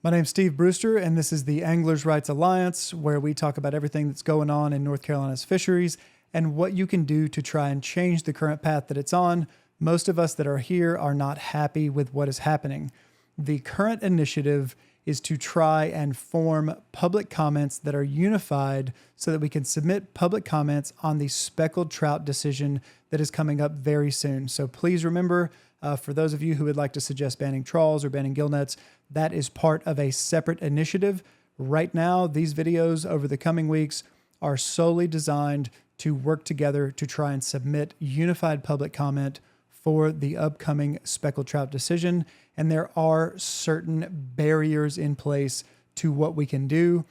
My name's Steve Brewster, and this is the Anglers' Rights Alliance, where we talk about everything that's going on in North Carolina's fisheries and what you can do to try and change the current path that it's on. Most of us that are here are not happy with what is happening. The current initiative is to try and form public comments that are unified so that we can submit public comments on the speckled trout decision that is coming up very soon. So please remember, for those of you who would like to suggest banning trawls or banning gillnets, that is part of a separate initiative. Right now, these videos over the coming weeks are solely designed to work together to try and submit unified public comment for the upcoming speckled trout decision. And there are certain barriers in place to what we can do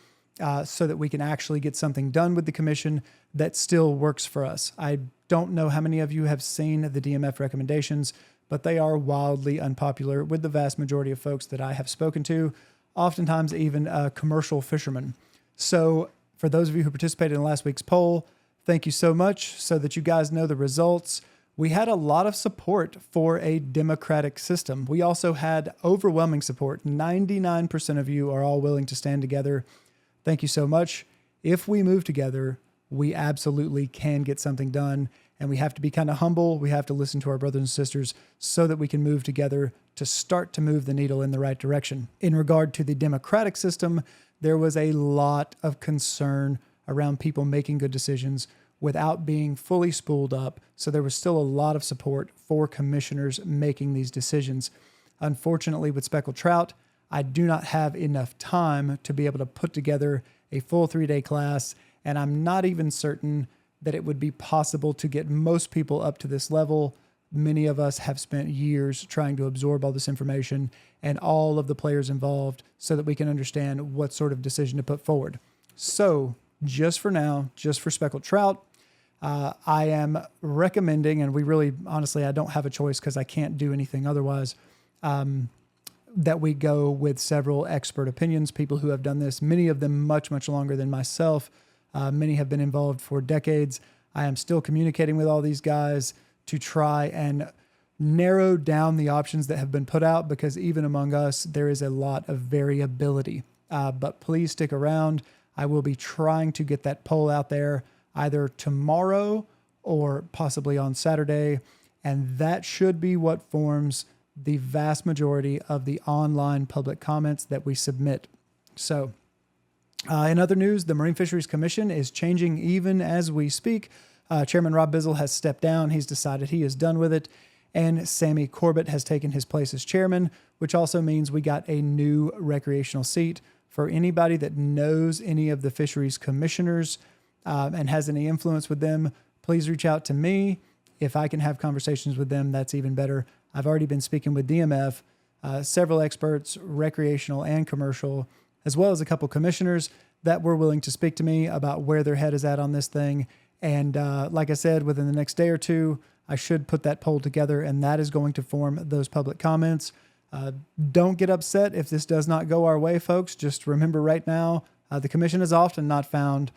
so that we can actually get something done with the commission that still works for us. I don't know how many of you have seen the DMF recommendations, but they are wildly unpopular with the vast majority of folks that I have spoken to, oftentimes even commercial fishermen. So for those of you who participated in last week's poll, thank you so much. So that you guys know the results, we had a lot of support for a democratic system. We also had overwhelming support. 99% of you are all willing to stand together. Thank you so much. If we move together, we absolutely can get something done. And we have to be kind of humble. We have to listen to our brothers and sisters so that we can move together to start to move the needle in the right direction. In regard to the democratic system, there was a lot of concern around people making good decisions without being fully spooled up. So there was still a lot of support for commissioners making these decisions. Unfortunately, with speckled trout, I do not have enough time to be able to put together a full 3-day class, and I'm not even certain that it would be possible to get most people up to this level. Many of us have spent years trying to absorb all this information and all of the players involved so that we can understand what sort of decision to put forward. So just for now, just for speckled trout, I am recommending, and we really, honestly, I don't have a choice because I can't do anything otherwise, that we go with several expert opinions, people who have done this, many of them much, much longer than myself. Many have been involved for decades. I am still communicating with all these guys to try and narrow down the options that have been put out, because even among us, there is a lot of variability. But please stick around. I will be trying to get that poll out there either tomorrow or possibly on Saturday. And that should be what forms the vast majority of the online public comments that we submit. So, in other news, the Marine Fisheries Commission is changing even as we speak. Chairman Rob Bizzle has stepped down. He's decided he is done with it. And Sammy Corbett has taken his place as chairman, which also means we got a new recreational seat. For anybody that knows any of the fisheries commissioners and has any influence with them, please reach out to me. If I can have conversations with them, that's even better. I've already been speaking with DMF, several experts, recreational and commercial, as well as a couple commissioners that were willing to speak to me about where their head is at on this thing. And like I said, within the next day or two, I should put that poll together, and that is going to form those public comments. Don't get upset if this does not go our way, folks. Just remember right now, the commission is often not found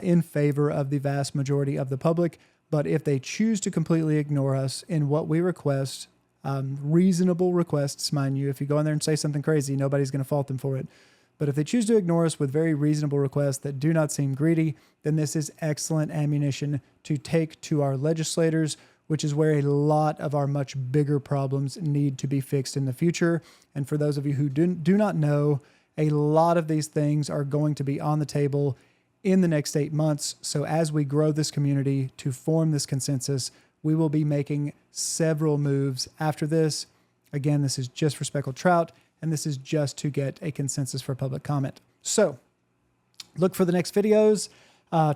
in favor of the vast majority of the public. But if they choose to completely ignore us in what we request, reasonable requests, mind you, if you go in there and say something crazy, nobody's going to fault them for it. But if they choose to ignore us with very reasonable requests that do not seem greedy, then this is excellent ammunition to take to our legislators, which is where a lot of our much bigger problems need to be fixed in the future. And for those of you who do not know, a lot of these things are going to be on the table in the next 8 months. So as we grow this community to form this consensus, we will be making several moves after this. Again, this is just for speckled trout, and this is just to get a consensus for public comment. So look for the next videos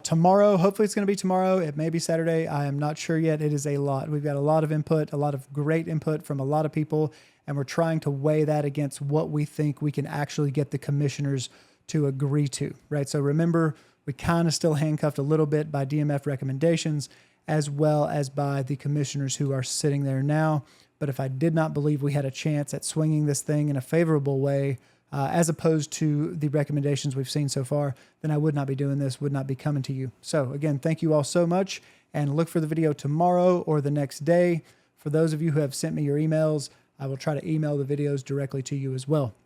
tomorrow. Hopefully it's going to be tomorrow. It may be Saturday. I am not sure yet. It is a lot. We've got a lot of input, a lot of great input from a lot of people, and we're trying to weigh that against what we think we can actually get the commissioners to agree to, right? So remember, we kind of still handcuffed a little bit by DMF recommendations as well as by the commissioners who are sitting there now. But if I did not believe we had a chance at swinging this thing in a favorable way, as opposed to the recommendations we've seen so far, then I would not be doing this, would not be coming to you. So again, thank you all so much, and look for the video tomorrow or the next day. For those of you who have sent me your emails, I will try to email the videos directly to you as well.